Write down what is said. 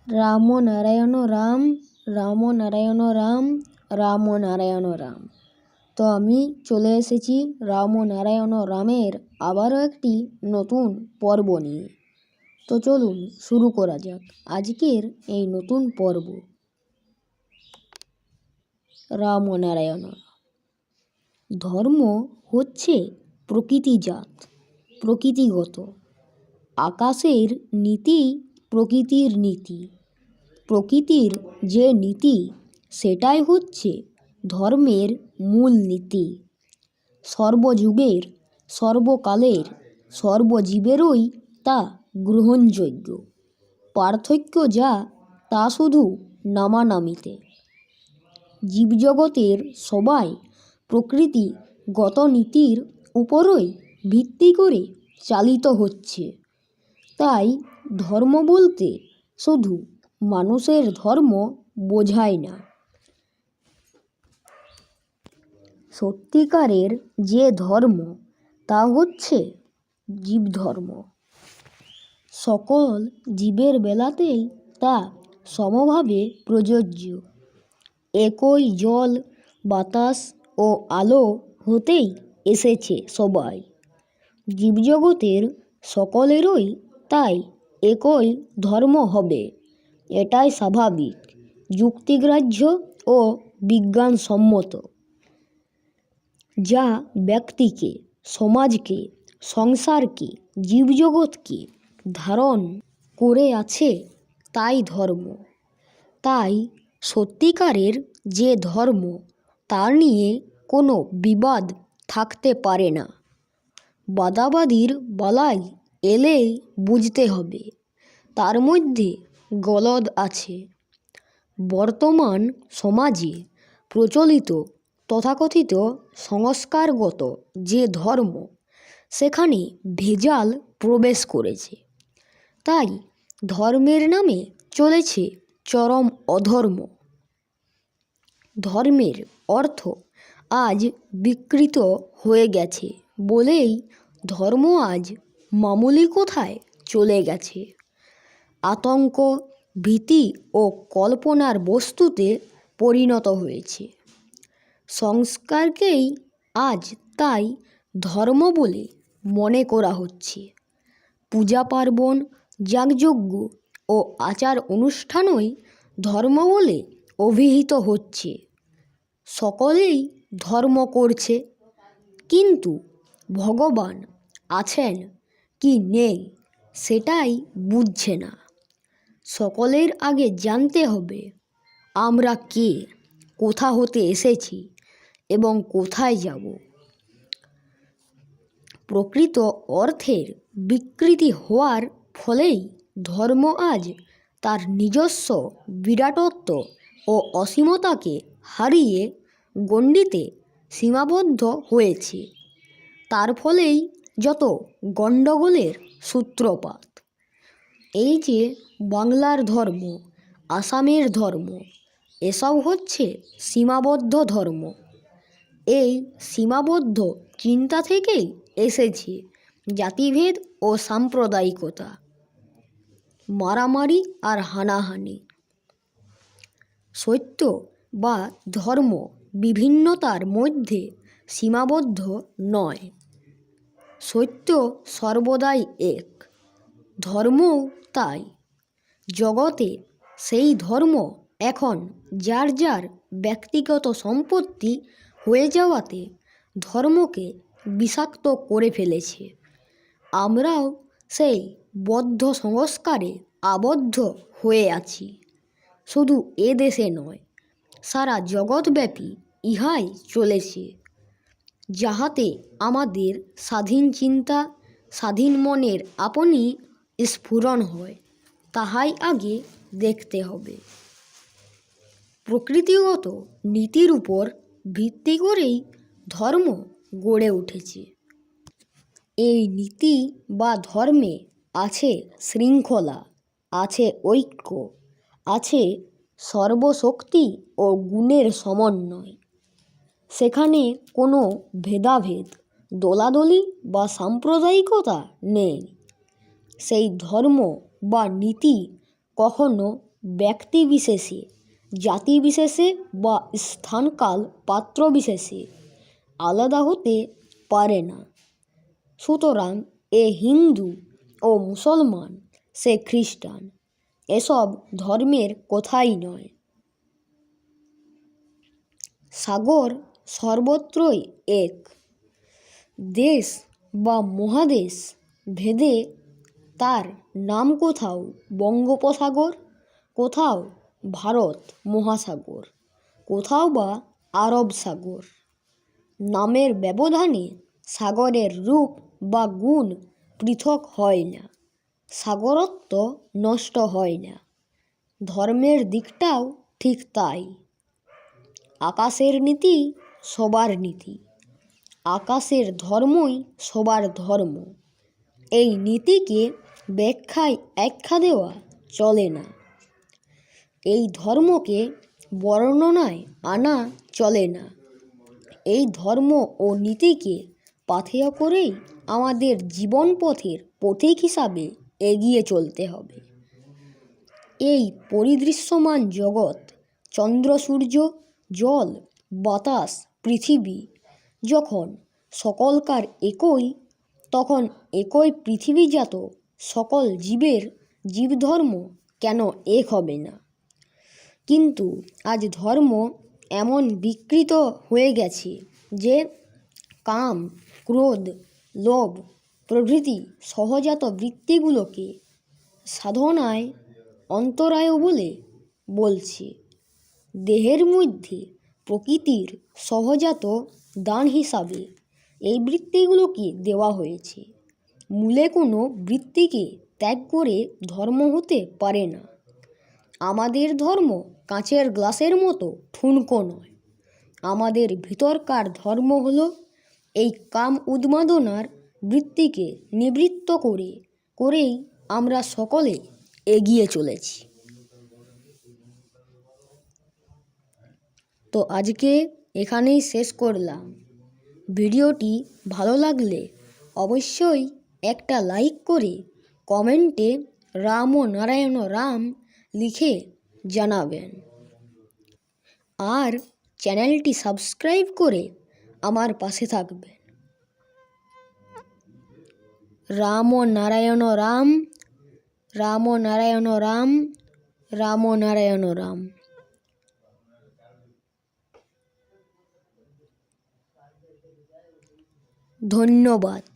রাম নারায়ণ রাম, রাম নারায়ণ রাম, রাম নারায়ণ রাম। তো আমি চলে এসেছি রাম নারায়ণ রামের আবারও একটি নতুন পর্ব নিয়ে। তো চলুন শুরু করা যাক আজকের এই নতুন পর্ব। রাম নারায়ণ। ধর্ম হচ্ছে প্রকৃতিজাত, প্রকৃতিগত। আকাশের নীতি প্রকৃতির নীতি। প্রকৃতির যে নীতি সেটাই হচ্ছে ধর্মের মূল নীতি। সর্বযুগের, সর্বকালের, সর্বজীবেরই তা গ্রহণযোগ্য। পার্থক্য যা তা শুধু নামানামিতে। জীবজগতের সবাই প্রকৃতিগত নীতির উপরই ভিত্তি করে চালিত হচ্ছে। তাই ধর্ম বলতে শুধু মানুষের ধর্ম বোঝায় না। সত্যিকারের যে ধর্ম তা হচ্ছে জীবধর্ম। সকল জীবের বেলাতেই তা সমভাবে প্রযোজ্য। একই জল, বাতাস ও আলো হতেই এসেছে সবাই। জীবজগতের সকলেরই তাই একই ধর্ম হবে, এটাই স্বাভাবিক, যুক্তিগ্রাহ্য ও বিজ্ঞানসম্মত। যা ব্যক্তিকে, সমাজকে, সংসারকে, জীবজগৎকে ধারণ করে আছে তাই ধর্ম। তাই সত্যিকারের যে ধর্ম তা নিয়ে কোনো বিবাদ থাকতে পারে না। বাদাবাদির বালাই এলেই বুঝতে হবে তার মধ্যে গলদ আছে। বর্তমান সমাজে প্রচলিত তথাকথিত সংস্কারগত যে ধর্ম সেখানে ভেজাল প্রবেশ করেছে। তাই ধর্মের নামে চলেছে চরম অধর্ম। ধর্মের অর্থ আজ বিকৃত হয়ে গেছে বলেই ধর্ম আজ মামুলি কোথায় চলে গেছে। আতঙ্ক, ভীতি ও কল্পনার বস্তুতে পরিণত হয়েছে। সংস্কারকেই আজ তাই ধর্ম বলে মনে করা হচ্ছে। পূজা পার্বণ, যাগযজ্ঞ ও আচার অনুষ্ঠানই ধর্ম বলে অভিহিত হচ্ছে। সকলেই ধর্ম করছে, কিন্তু ভগবান আছেন কি নেই সেটাই বুঝছে না। সকলের আগে জানতে হবে আমরা কে, কোথা হতে এসেছি এবং কোথায় যাব। প্রকৃত অর্থের বিকৃতি হওয়ার ফলেই ধর্ম আজ তার নিজস্ব বিরাটত্ব ও অসীমতাকে হারিয়ে গণ্ডিতে সীমাবদ্ধ হয়েছে। তার ফলেই যত গণ্ডগোলের সূত্রপাত। এই যে বাংলার ধর্ম, আসামের ধর্ম, এসব হচ্ছে সীমাবদ্ধ ধর্ম। এই সীমাবদ্ধ চিন্তা থেকেই এসেছে জাতিভেদ ও সাম্প্রদায়িকতা, মারামারি আর হানাহানি। সত্য বা ধর্ম বিভিন্নতার মধ্যে সীমাবদ্ধ নয়। সত্য সর্বদাই এক, ধর্মও তাই। জগতে সেই ধর্ম এখন যার যার ব্যক্তিগত সম্পত্তি হয়ে যাওয়াতে ধর্মকে বিষাক্ত করে ফেলেছে। আমরাও সেই বদ্ধ সংস্কারে আবদ্ধ হয়ে আছি। শুধু এ দেশে নয়, সারা জগৎব্যাপী ইহাই চলেছে। যাহাতে আমাদের স্বাধীন চিন্তা, স্বাধীন মনের আপনি স্ফুরণ হয়, তাহাই আগে দেখতে হবে। প্রকৃতিগত নীতির উপর ভিত্তি করেই ধর্ম গড়ে উঠেছে। এই নীতি বা ধর্মে আছে শৃঙ্খলা, আছে ঐক্য, আছে সর্বশক্তি ও গুণের সমন্বয়। সেখানে কোনো ভেদাভেদ, দলাদলি বা সাম্প্রদায়িকতা নেই। সেই ধর্ম বা নীতি কখনো ব্যক্তিবিশেষে, জাতিবিশেষে বা স্থানকাল পাত্রবিশেষে আলাদা হতে পারে না। সুতরাং এ হিন্দু ও মুসলমান, সে খ্রিস্টান, এসব ধর্মের কথাই নয়। সাগর সর্বত্রই এক। দেশ বা মহাদেশ ভেদে তার নাম কোথাও বঙ্গোপসাগর, কোথাও ভারত মহাসাগর, কোথাও বা আরব সাগর। নামের ব্যবধানে সাগরের রূপ বা গুণ পৃথক হয় না, সাগরত্ব নষ্ট হয় না। ধর্মের দিকটাও ঠিক তাই। আকাশের নীতি সবার নীতি, আকাশের ধর্মই সবার ধর্ম। এই নীতিকে ব্যাখ্যায় আখ্যা দেওয়া চলে না, এই ধর্মকে বর্ণনায় আনা চলে না। এই ধর্ম ও নীতিকে পাথেয় করেই আমাদের জীবন পথের পথিক হিসাবে এগিয়ে চলতে হবে। এই পরিদৃশ্যমান জগৎ, চন্দ্র সূর্য, জল বাতাস পৃথিবী যখন সকলকার একই, তখন একই পৃথিবীজাত সকল জীবের জীবধর্ম কেন এক হবে না? কিন্তু আজ ধর্ম এমন বিকৃত হয়ে গেছে যে কাম, ক্রোধ, লোভ প্রভৃতি সহজাত বৃত্তিগুলোকে সাধনায় অন্তরায় বলে বলছে। দেহের মধ্যে প্রকৃতির সহজাত দান হিসাবে এই বৃত্তিগুলোকে দেওয়া হয়েছে। মূলে কোনো বৃত্তিকে ত্যাগ করে ধর্ম হতে পারে না। আমাদের ধর্ম কাঁচের গ্লাসের মতো ঠুনকো নয়। আমাদের ভিতরকার ধর্ম হলো এই কাম উন্মাদনার বৃত্তিকে নিবৃত্ত করেই আমরা সকলে এগিয়ে চলেছি। তো আজকে এখানেই শেষ করলাম। ভিডিওটি ভালো লাগলে অবশ্যই একটা লাইক করে কমেন্টে রাম ও নারায়ণ রাম লিখে জানাবেন। আর চ্যানেলটি সাবস্ক্রাইব করে আমার পাশে থাকবেন। রাম ও নারায়ণ রাম, রাম ও নারায়ণ রাম, রাম ও নারায়ণ রাম। ধন্যবাদ।